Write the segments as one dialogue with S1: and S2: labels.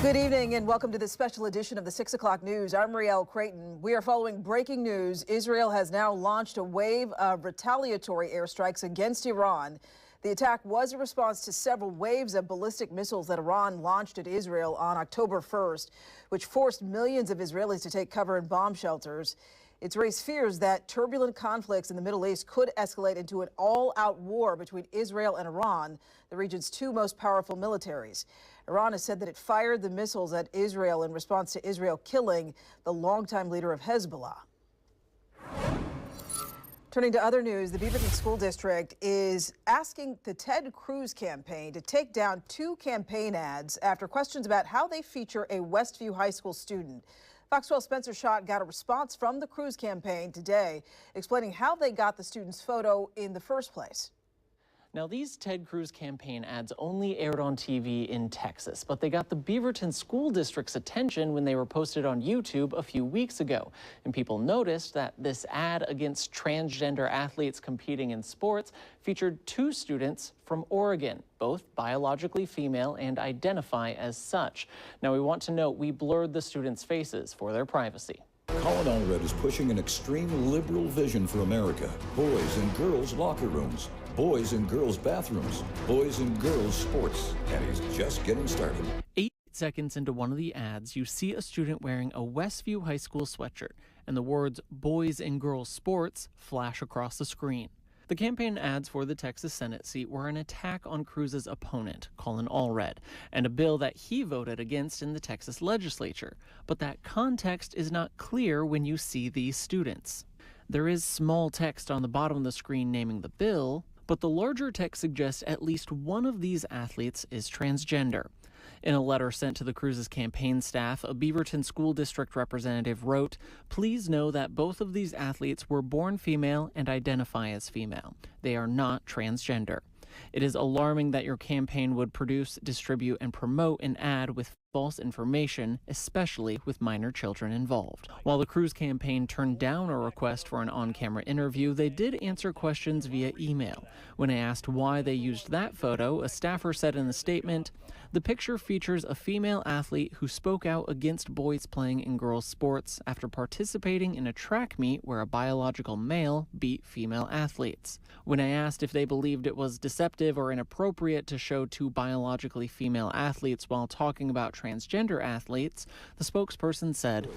S1: Good evening and welcome to this special edition of the 6 o'clock news. I'm Rielle Creighton. We are following breaking news. Israel has now launched a wave of retaliatory airstrikes against Iran. The attack was a response to several waves of ballistic missiles that Iran launched at Israel on October 1st, which forced millions of Israelis to take cover in bomb shelters. It's raised fears that turbulent conflicts in the Middle East could escalate into an all-out war between Israel and Iran, the region's two most powerful militaries. Iran has said that it fired the missiles at Israel in response to Israel killing the longtime leader of Hezbollah. Turning to other news, the Beaverton School District is asking the Ted Cruz campaign to take down two campaign ads after questions about how they feature a Westview High School student. Fox 12's Spencer Schott got a response from the Cruz campaign today, explaining how they got the student's photo in the first place.
S2: Now, these Ted Cruz campaign ads only aired on TV in Texas, but they got the Beaverton School District's attention when they were posted on YouTube a few weeks ago. And people noticed that this ad against transgender athletes competing in sports featured two students from Oregon, both biologically female and identify as such. Now, we want to note we blurred the students' faces for their privacy.
S3: Colin Allred is pushing an extreme liberal vision for America. Boys and girls locker rooms, boys and girls bathrooms, boys and girls sports, and he's just getting started.
S2: 8 seconds into one of the ads, you see a student wearing a Westview High School sweatshirt, and the words boys and girls sports flash across the screen. The campaign ads for the Texas Senate seat were an attack on Cruz's opponent, Colin Allred, and a bill that he voted against in the Texas legislature. But that context is not clear when you see these students. There is small text on the bottom of the screen naming the bill, but the larger text suggests at least one of these athletes is transgender. In a letter sent to the Cruz's campaign staff, a Beaverton School District representative wrote, "Please know that both of these athletes were born female and identify as female. They are not transgender. It is alarming that your campaign would produce, distribute, and promote an ad with false information, especially with minor children involved." While the Cruz campaign turned down a request for an on-camera interview, they did answer questions via email. When I asked why they used that photo, a staffer said in the statement, "The picture features a female athlete who spoke out against boys playing in girls' sports after participating in a track meet where a biological male beat female athletes." When I asked if they believed it was deceptive or inappropriate to show two biologically female athletes while talking about transgender athletes, the spokesperson said,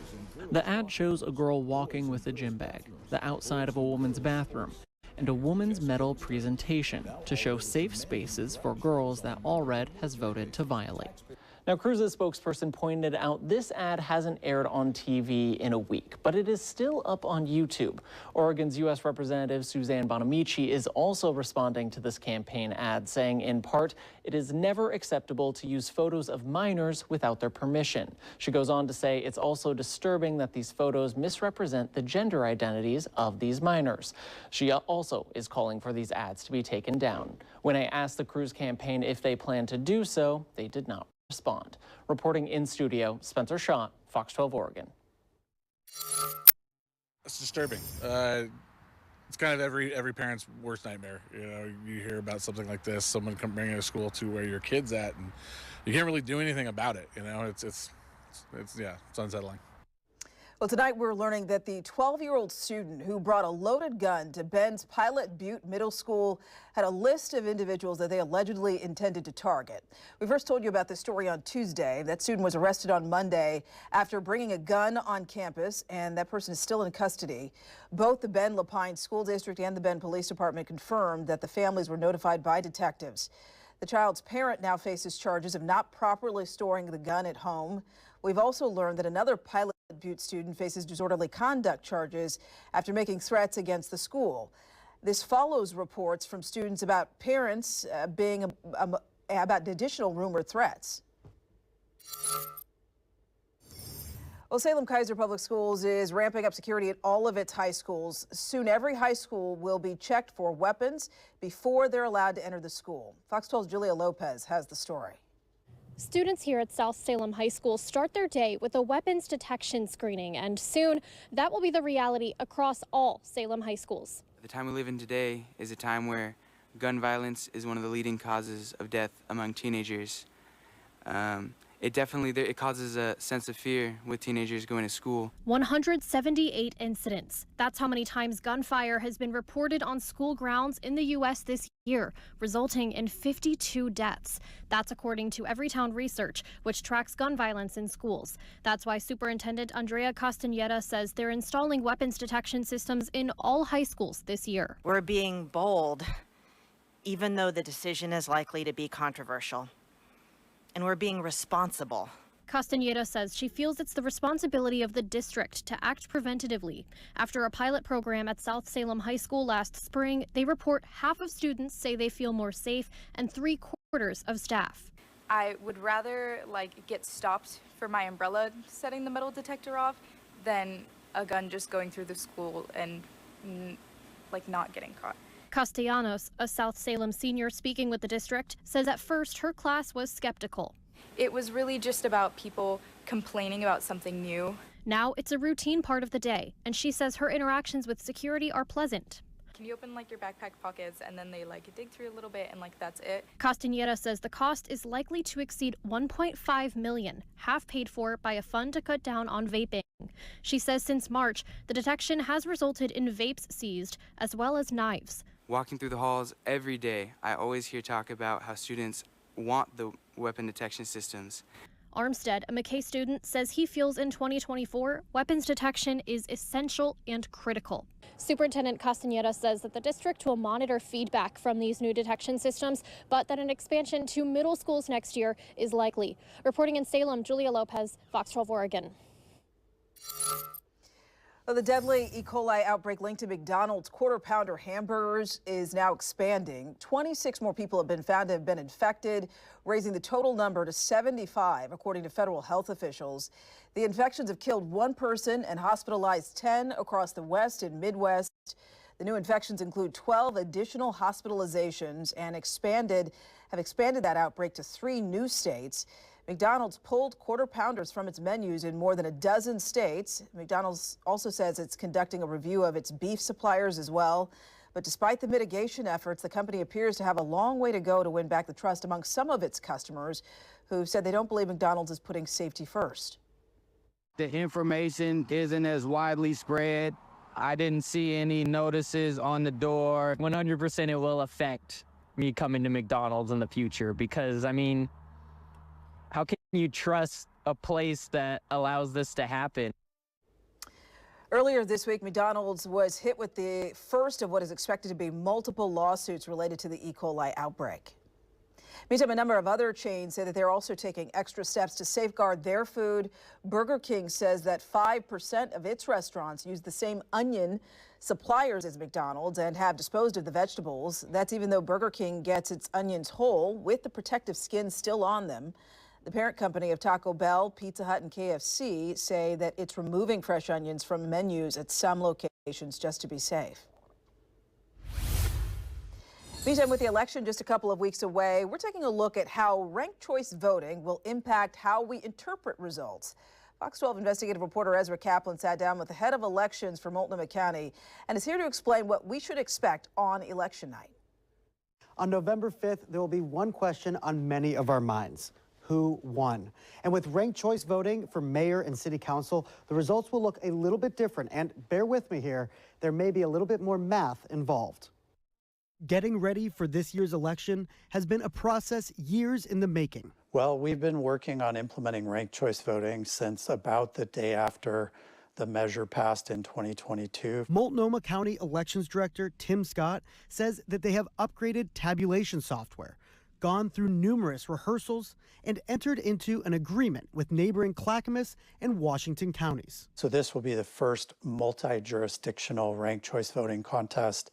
S2: "The ad shows a girl walking with a gym bag, the outside of a woman's bathroom, and a woman's medal presentation to show safe spaces for girls that Allred has voted to violate." Now, Cruz's spokesperson pointed out this ad hasn't aired on TV in a week, but it is still up on YouTube. Oregon's U.S. Representative Suzanne Bonamici is also responding to this campaign ad, saying in part, "It is never acceptable to use photos of minors without their permission." She goes on to say it's also disturbing that these photos misrepresent the gender identities of these minors. She also is calling for these ads to be taken down. When I asked the Cruz campaign if they plan to do so, they did not respond. Reporting in studio, Spencer Schott, Fox 12 Oregon.
S4: It's disturbing. It's kind of every parent's worst nightmare. You know, you hear about something like this, someone bringing a school to where your kid's at, and you can't really do anything about it. You know, it's unsettling.
S1: Well, tonight we're learning that the 12-year-old student who brought a loaded gun to Ben's Pilot Butte Middle School had a list of individuals that they allegedly intended to target. We first told you about this story on Tuesday. That student was arrested on Monday after bringing a gun on campus, and that person is still in custody. Both the Ben Lapine School District and the Ben Police Department confirmed that the families were notified by detectives. The child's parent now faces charges of not properly storing the gun at home. We've also learned that another Pilot Butte student faces disorderly conduct charges after making threats against the school. This follows reports from students about parents about additional rumored threats. Well, Salem Keizer Public Schools is ramping up security at all of its high schools. Soon, every high school will be checked for weapons before they're allowed to enter the school. Fox 12's Julia Lopez has the story.
S5: Students here at South Salem High School start their day with a weapons detection screening, and soon that will be the reality across all Salem high schools.
S6: The time we live in today is a time where gun violence is one of the leading causes of death among teenagers. it causes a sense of fear with teenagers going to school.
S5: 178 incidents. That's how many times gunfire has been reported on school grounds in the U.S. this year, resulting in 52 deaths. That's according to Everytown Research, which tracks gun violence in schools. That's why Superintendent Andrea Castañeda says they're installing weapons detection systems in all high schools this year.
S7: We're being bold, even though the decision is likely to be controversial. And we're being responsible.
S5: Castañeda says she feels it's the responsibility of the district to act preventatively. After a pilot program at South Salem High School last spring, they report half of students say they feel more safe and 3/4 of staff.
S8: I would rather get stopped for my umbrella setting the metal detector off than a gun just going through the school and not getting caught.
S5: Castellanos, a South Salem senior speaking with the district, says at first her class was skeptical.
S8: It was really just about people complaining about something new.
S5: Now it's a routine part of the day, and she says her interactions with security are pleasant.
S8: Can you open your backpack pockets and then they dig through a little bit and that's it?
S5: Castañeda says the cost is likely to exceed $1.5 million, half paid for by a fund to cut down on vaping. She says since March, the detection has resulted in vapes seized as well as knives.
S6: Walking through the halls every day, I always hear talk about how students want the weapon detection systems.
S5: Armstead, a McKay student, says he feels in 2024, weapons detection is essential and critical. Superintendent Castañeda says that the district will monitor feedback from these new detection systems, but that an expansion to middle schools next year is likely. Reporting in Salem, Julia Lopez, Fox 12 Oregon.
S1: Well, the deadly E. coli outbreak linked to McDonald's Quarter Pounder hamburgers is now expanding. 26 more people have been found to have been infected, raising the total number to 75, according to federal health officials. The infections have killed 1 person and hospitalized 10 across the West and Midwest. The new infections include 12 additional hospitalizations and have expanded that outbreak to 3 new states. McDonald's pulled Quarter Pounders from its menus in more than a dozen states. McDonald's also says it's conducting a review of its beef suppliers as well. But despite the mitigation efforts, the company appears to have a long way to go to win back the trust among some of its customers who said they don't believe McDonald's is putting safety first.
S9: The information isn't as widely spread. I didn't see any notices on the door.
S2: 100% it will affect me coming to McDonald's in the future because, how can you trust a place that allows this to happen?
S1: Earlier this week, McDonald's was hit with the first of what is expected to be multiple lawsuits related to the E. coli outbreak. Meantime, a number of other chains say that they're also taking extra steps to safeguard their food. Burger King says that 5% of its restaurants use the same onion suppliers as McDonald's and have disposed of the vegetables. That's even though Burger King gets its onions whole with the protective skin still on them. The parent company of Taco Bell, Pizza Hut, and KFC say that it's removing fresh onions from menus at some locations just to be safe. Meantime, with the election just a couple of weeks away, we're taking a look at how ranked choice voting will impact how we interpret results. Fox 12 investigative reporter Ezra Kaplan sat down with the head of elections for Multnomah County and is here to explain what we should expect on election night.
S10: On November 5th, there will be one question on many of our minds. Who won? And with ranked choice voting for mayor and city council, the results will look a little bit different. And bear with me here, there may be a little bit more math involved. Getting ready for this year's election has been a process years in the making.
S11: Well, we've been working on implementing ranked choice voting since about the day after the measure passed in 2022.
S10: Multnomah County Elections Director Tim Scott says that they have upgraded tabulation software, gone through numerous rehearsals, and entered into an agreement with neighboring Clackamas and Washington counties.
S11: So this will be the first multi-jurisdictional ranked choice voting contest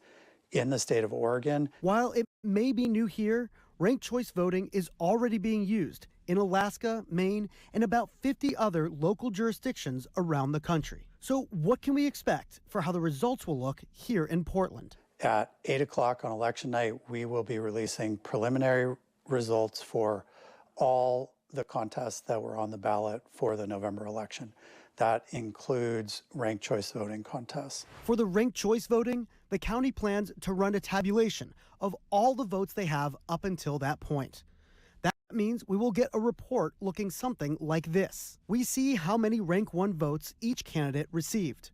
S11: in the state of Oregon.
S10: While it may be new here, ranked choice voting is already being used in Alaska, Maine, and about 50 other local jurisdictions around the country. So what can we expect for how the results will look here in Portland?
S11: At 8 o'clock on election night, we will be releasing preliminary results for all the contests that were on the ballot for the November election. That includes ranked choice voting contests.
S10: For the ranked choice voting, the county plans to run a tabulation of all the votes they have up until that point. That means we will get a report looking something like this. We see how many rank 1 votes each candidate received.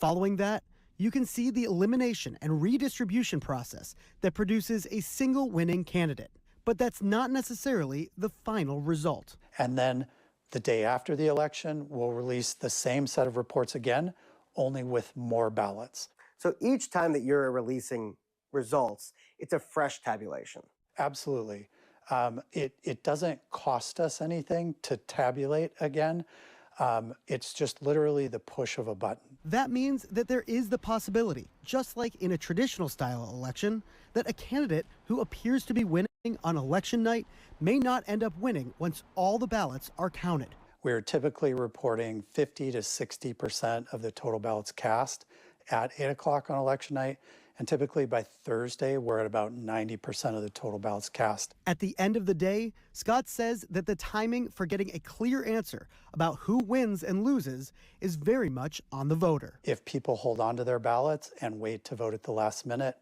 S10: Following that, you can see the elimination and redistribution process that produces a single winning candidate. But that's not necessarily the final result.
S11: And then the day after the election, we'll release the same set of reports again, only with more ballots.
S12: So each time that you're releasing results, it's a fresh tabulation.
S11: Absolutely. It doesn't cost us anything to tabulate again. It's just literally the push of a button.
S10: That means that there is the possibility, just like in a traditional style election, that a candidate who appears to be winning on election night may not end up winning once all the ballots are counted.
S11: We're typically reporting 50 to 60% of the total ballots cast at 8 o'clock on election night. And typically by Thursday, we're at about 90% of the total ballots cast.
S10: At the end of the day, Scott says that the timing for getting a clear answer about who wins and loses is very much on the voter.
S11: If people hold on to their ballots and wait to vote at the last minute,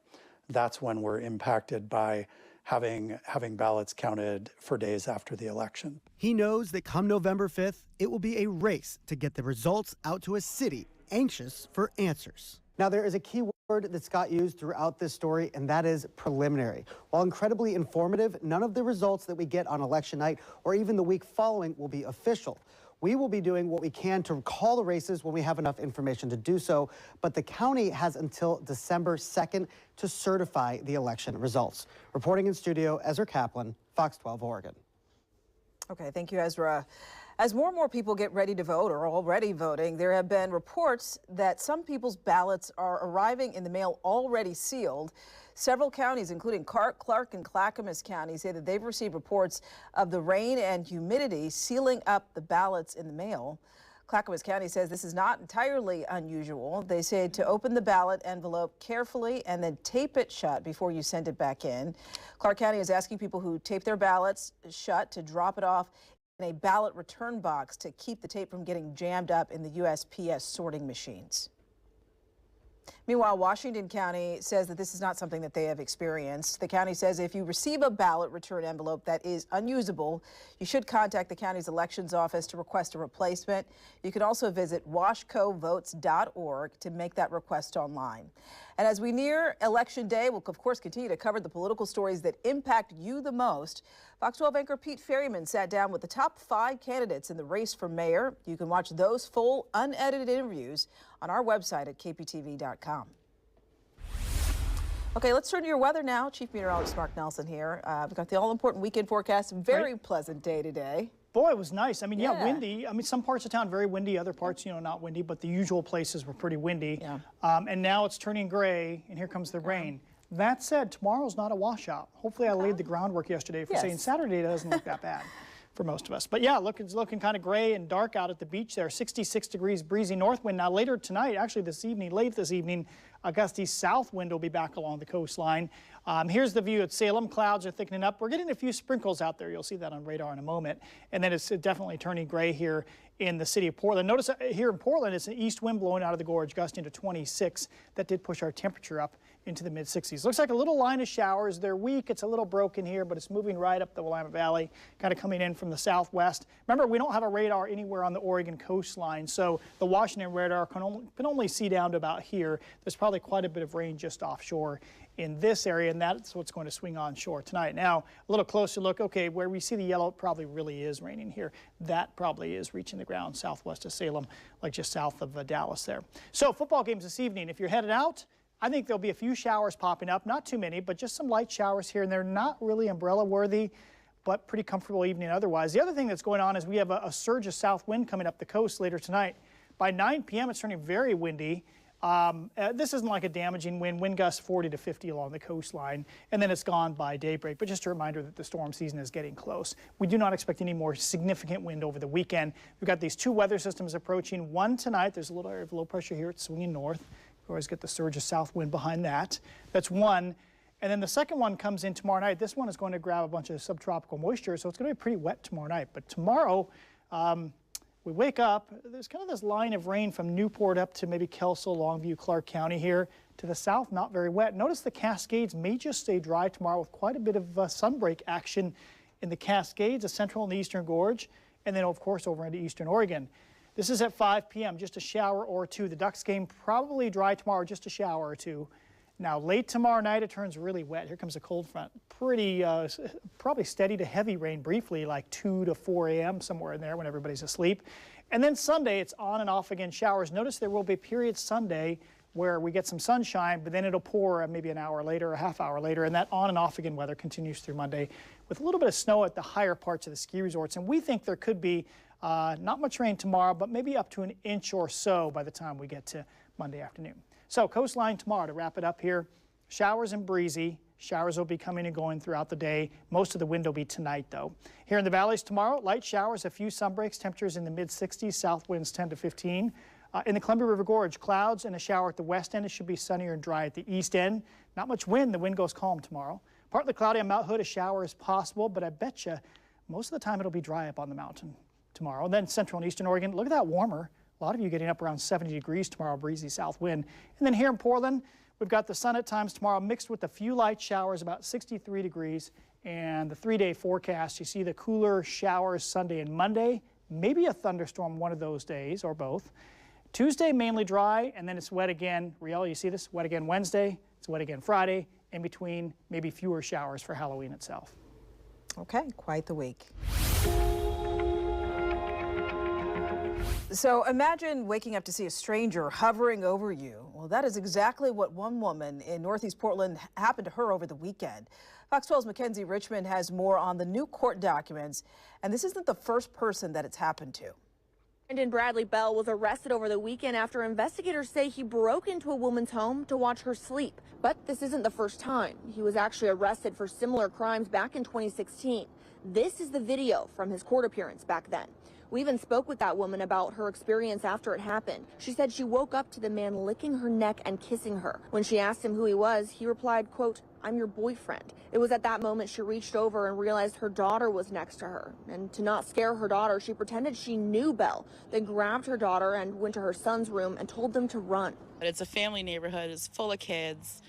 S11: that's when we're impacted by having ballots counted for days after the election.
S10: He knows that come November 5th, it will be a race to get the results out to a city anxious for answers.
S12: Now, there is a key word that Scott used throughout this story, and that is preliminary. While incredibly informative, none of the results that we get on election night or even the week following will be official. We will be doing what we can to call the races when we have enough information to do so, but the county has until December 2nd to certify the election results. Reporting in studio, Ezra Kaplan, Fox 12 Oregon.
S1: Okay, thank you, Ezra. As more and more people get ready to vote or are already voting, there have been reports that some people's ballots are arriving in the mail already sealed. Several counties, including Clark and Clackamas County, say that they've received reports of the rain and humidity sealing up the ballots in the mail. Clackamas County says this is not entirely unusual. They say to open the ballot envelope carefully and then tape it shut before you send it back in. Clark County is asking people who tape their ballots shut to drop it off in a ballot return box to keep the tape from getting jammed up in the USPS sorting machines. Meanwhile, Washington County says that this is not something that they have experienced. The county says if you receive a ballot return envelope that is unusable, you should contact the county's elections office to request a replacement. You can also visit washcovotes.org to make that request online. And as we near Election Day, we'll of course continue to cover the political stories that impact you the most. Fox 12 anchor Pete Ferryman sat down with the top 5 candidates in the race for mayor. You can watch those full, unedited interviews on our website at kptv.com. Okay, let's turn to your weather now. Chief Meteorologist Mark Nelson here. We've got the all-important weekend forecast. Very pleasant day today.
S13: Boy, it was nice. I mean, yeah, windy. I mean, some parts of town very windy, other parts, you know, not windy, but the usual places were pretty windy. Yeah. And now it's turning gray, and here comes the rain. That said, tomorrow's not a washout. Hopefully I laid the groundwork yesterday for saying Saturday doesn't look that bad for most of us. But yeah, it's looking kind of gray and dark out at the beach there. 66 degrees, breezy north wind. Now later tonight, actually this evening, late this evening, a gusty south wind will be back along the coastline. Here's the view at Salem. Clouds are thickening up. We're getting a few sprinkles out there. You'll see that on radar in a moment. And then it's definitely turning gray here in the city of Portland. Notice here in Portland, it's an east wind blowing out of the gorge, gusting to 26. That did push our temperature up into the mid-60s. Looks like a little line of showers. They're weak. It's a little broken here, but it's moving right up the Willamette Valley, kind of coming in from the southwest. Remember, we don't have a radar anywhere on the Oregon coastline, so the Washington radar can only see down to about here. There's probably quite a bit of rain just offshore in this area, and that's what's going to swing onshore tonight. Now, a little closer look. Okay, where we see the yellow, it probably really is raining here. That probably is reaching the ground southwest of Salem, like just south of Dallas there. So, football games this evening. If you're headed out, I think there'll be a few showers popping up, not too many, but just some light showers here and there. Not really umbrella worthy, but pretty comfortable evening otherwise. The other thing that's going on is we have a surge of south wind coming up the coast later tonight. By 9 p.m., it's turning very windy. This isn't like a damaging wind. Wind gusts 40 to 50 along the coastline, and then it's gone by daybreak. But just a reminder that the storm season is getting close. We do not expect any more significant wind over the weekend. We've got these 2 weather systems approaching. One tonight, there's a little area of low pressure here. It's swinging north. We always get the surge of south wind behind that. That's one. And then the second one comes in tomorrow night. This one is going to grab a bunch of subtropical moisture, so it's going to be pretty wet tomorrow night. But tomorrow, we wake up, there's kind of this line of rain from Newport up to maybe Kelso, Longview, Clark County here. To the south, not very wet. Notice the Cascades may just stay dry tomorrow with quite a bit of sunbreak action in the Cascades, the central and the eastern gorge, and then, of course, over into eastern Oregon. This is at 5 p.m., just a shower or two. The Ducks game probably dry tomorrow, just a shower or two. Now, late tomorrow night, it turns really wet. Here comes a cold front. Pretty, probably steady to heavy rain briefly, like 2 to 4 a.m., somewhere in there when everybody's asleep. And then Sunday, it's on and off again showers. Notice there will be periods Sunday where we get some sunshine, but then it'll pour maybe an hour later, a half hour later, and that on and off again weather continues through Monday with a little bit of snow at the higher parts of the ski resorts. And we think there could be not much rain tomorrow, but maybe up to an inch or so by the time we get to Monday afternoon. So coastline tomorrow, to wrap it up here, showers and breezy. Showers will be coming and going throughout the day. Most of the wind will be tonight, though. Here in the valleys tomorrow, light showers, a few sunbreaks, temperatures in the mid-60s, south winds 10 to 15. In the Columbia River Gorge, clouds and a shower at the west end. It should be sunnier and dry at the east end. Not much wind. The wind goes calm tomorrow. Partly cloudy on Mount Hood. A shower is possible, but I bet you most of the time it'll be dry up on the mountain tomorrow. And then central and eastern Oregon, look at that warmer. A lot of you getting up around 70 degrees tomorrow, breezy south wind. And then here in Portland, we've got the sun at times tomorrow mixed with a few light showers, about 63 degrees. And the 3-day forecast, you see the cooler showers Sunday and Monday, maybe a thunderstorm one of those days or both. Tuesday, mainly dry, and then it's wet again. Riel, you see this? Wet again Wednesday. It's wet again Friday. In between, maybe fewer showers for Halloween itself.
S1: Okay, quite the week. So imagine waking up to see a stranger hovering over you. Well, that is exactly what one woman in Northeast Portland happened to her over the weekend. Fox 12's Mackenzie Richmond has more on the new court documents, and this isn't the first person that it's happened to.
S14: Brandon Bradley Bell was arrested over the weekend after investigators say he broke into a woman's home to watch her sleep. But this isn't the first time. He was actually arrested for similar crimes back in 2016. This is the video from his court appearance back then. We even spoke with that woman about her experience after it happened. She said she woke up to the man licking her neck and kissing her. When she asked him who he was, he replied, quote, "I'm your boyfriend." It was at that moment she reached over and realized her daughter was next to her. And to not scare her daughter, she pretended she knew Bell, then grabbed her daughter and went to her son's room and told them to run.
S15: It's a family neighborhood, it's full of kids.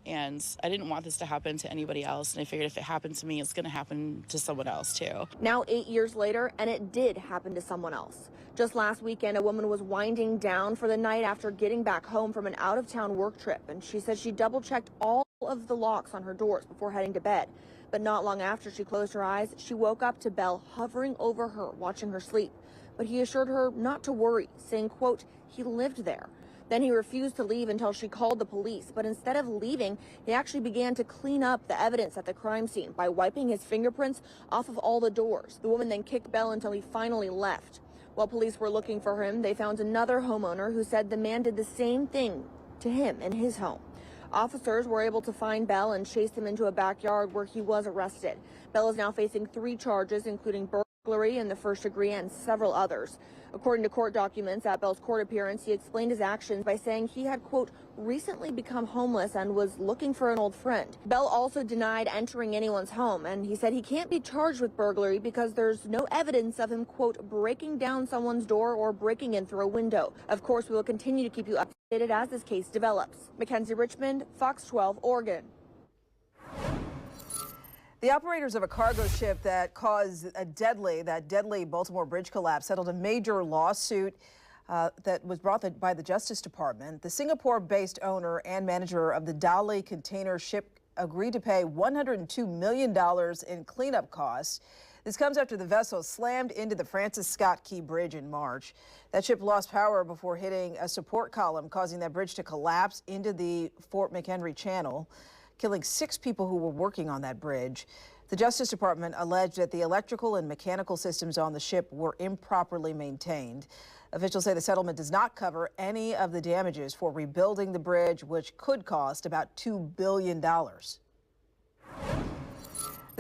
S15: And I didn't want this to happen to anybody else. And I figured if it happened to me, it's going to happen to someone else, too.
S14: Now 8 years later, and it did happen to someone else. Just last weekend, a woman was winding down for the night after getting back home from an out-of-town work trip. And she said she double-checked all of the locks on her doors before heading to bed. But not long after she closed her eyes, she woke up to Bell hovering over her, watching her sleep. But he assured her not to worry, saying, quote, he lived there. Then he refused to leave until she called the police, but instead of leaving, he actually began to clean up the evidence at the crime scene by wiping his fingerprints off of all the doors. The woman then kicked Bell until he finally left. While police were looking for him, they found another homeowner who said the man did the same thing to him in his home. Officers were able to find Bell and chase him into a backyard where he was arrested. Bell is now facing 3 charges, including burglary in the first degree and several others. According to court documents at Bell's court appearance, he explained his actions by saying he had, quote, recently become homeless and was looking for an old friend. Bell also denied entering anyone's home, and he said he can't be charged with burglary because there's no evidence of him, quote, breaking down someone's door or breaking in through a window. Of course, we will continue to keep you updated as this case develops. Mackenzie Richmond, Fox 12, Oregon.
S1: The operators of a cargo ship that caused that deadly Baltimore bridge collapse settled a major lawsuit that was brought by the Justice Department. The Singapore-based owner and manager of the Dali container ship agreed to pay $102 million in cleanup costs. This comes after the vessel slammed into the Francis Scott Key Bridge in March. That ship lost power before hitting a support column, causing that bridge to collapse into the Fort McHenry Channel, killing 6 people who were working on that bridge. The Justice Department alleged that the electrical and mechanical systems on the ship were improperly maintained. Officials say the settlement does not cover any of the damages for rebuilding the bridge, which could cost about $2 billion. The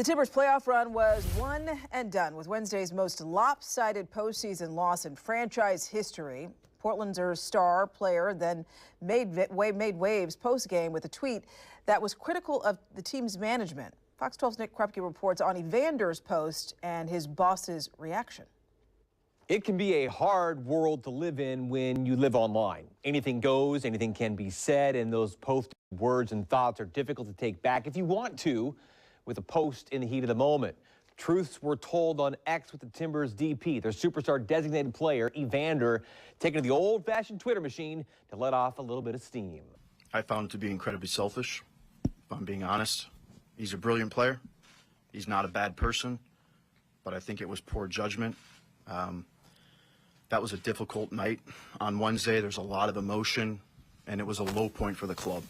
S1: Timbers playoff run was one and done with Wednesday's most lopsided postseason loss in franchise history. Portland's star player then made waves post-game with a tweet that was critical of the team's management. Fox 12's Nick Krupke reports on Evander's post and his boss's reaction.
S16: It can be a hard world to live in when you live online. Anything goes, anything can be said, and those posted words and thoughts are difficult to take back if you want to. with a post in the heat of the moment. Truths were told on X with the Timbers DP, their superstar designated player, Evander, taking to the old-fashioned Twitter machine to let off a little bit of steam.
S17: I found him to be incredibly selfish, if I'm being honest. He's a brilliant player. He's not a bad person, but I think it was poor judgment. That was a difficult night. On Wednesday, there's a lot of emotion, and it was a low point for the club.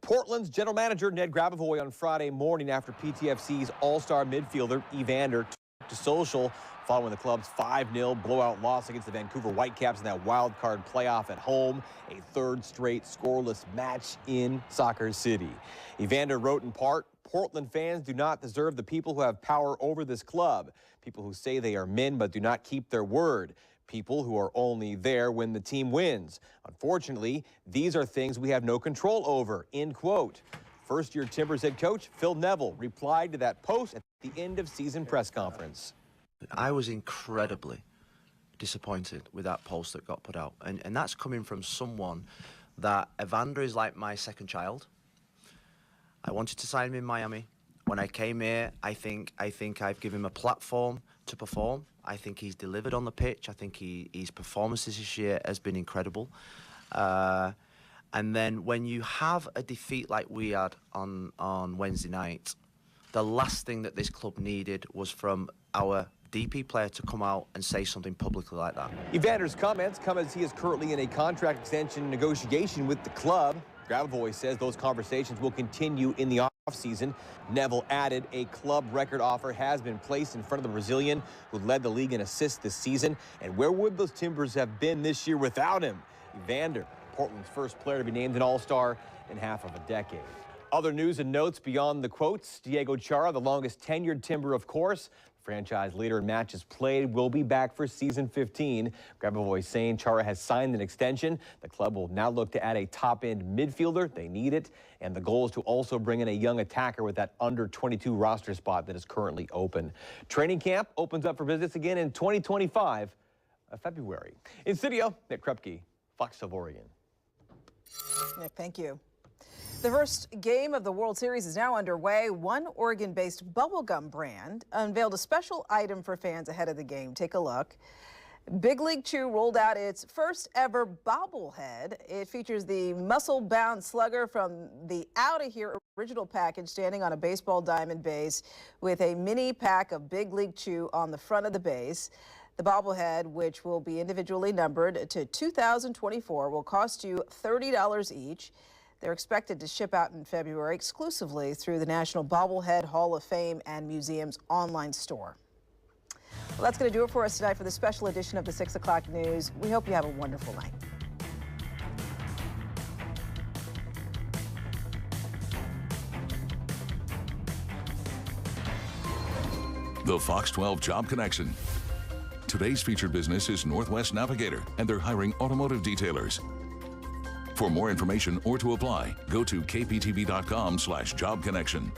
S16: Portland's general manager, Ned Grabavoy, on Friday morning after PTFC's all-star midfielder, Evander, took to social following the club's 5-0 blowout loss against the Vancouver Whitecaps in that wild card playoff at home, a third straight scoreless match in Soccer City. Evander wrote in part, "Portland fans do not deserve the people who have power over this club, people who say they are men but do not keep their word. People who are only there when the team wins. Unfortunately, these are things we have no control over," end quote. First-year Timbers head coach Phil Neville replied to that post at the end of season press conference.
S18: I was incredibly disappointed with that post that got put out. And that's coming from someone that Evander is like my second child. I wanted to sign him in Miami. When I came here, I think I've given him a platform to perform. I think he's delivered on the pitch. I think his performances this year has been incredible. And then when you have a defeat like we had on Wednesday night, the last thing that this club needed was from our DP player to come out and say something publicly like that.
S16: Evander's comments come as he is currently in a contract extension negotiation with the club. Grabavoy says those conversations will continue in the offseason. Neville added a club record offer has been placed in front of the Brazilian who led the league in assists this season. And where would those Timbers have been this year without him? Evander, Portland's first player to be named an All-Star in half of a decade. Other news and notes beyond the quotes, Diego Chara, the longest tenured Timber, of course, franchise leader in matches played, will be back for season 15. Grabavoy saying Chara has signed an extension. The club will now look to add a top-end midfielder. They need it. And the goal is to also bring in a young attacker with that under-22 roster spot that is currently open. Training camp opens up for business again in 2025 of February. In studio, Nick Krupke, Fox 12 Oregon.
S1: Nick, thank you. The first game of the World Series is now underway. One Oregon-based bubblegum brand unveiled a special item for fans ahead of the game. Take a look. Big League Chew rolled out its first ever bobblehead. It features the muscle-bound slugger from the Outta Here original package standing on a baseball diamond base with a mini pack of Big League Chew on the front of the base. The bobblehead, which will be individually numbered to 2024, will cost you $30 each. They're expected to ship out in February exclusively through the National Bobblehead Hall of Fame and Museum's online store. Well, that's going to do it for us tonight for the special edition of the 6 o'clock news. We hope you have a wonderful night.
S19: The Fox 12 Job Connection. Today's featured business is Northwest Navigator, and they're hiring automotive detailers. For more information or to apply, go to kptv.com/job connection.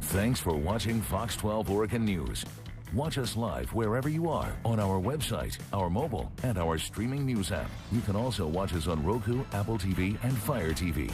S19: Thanks for watching Fox 12 Oregon News. Watch us live wherever you are on our website, our mobile, and our streaming news app. You can also watch us on Roku, Apple TV, and Fire TV.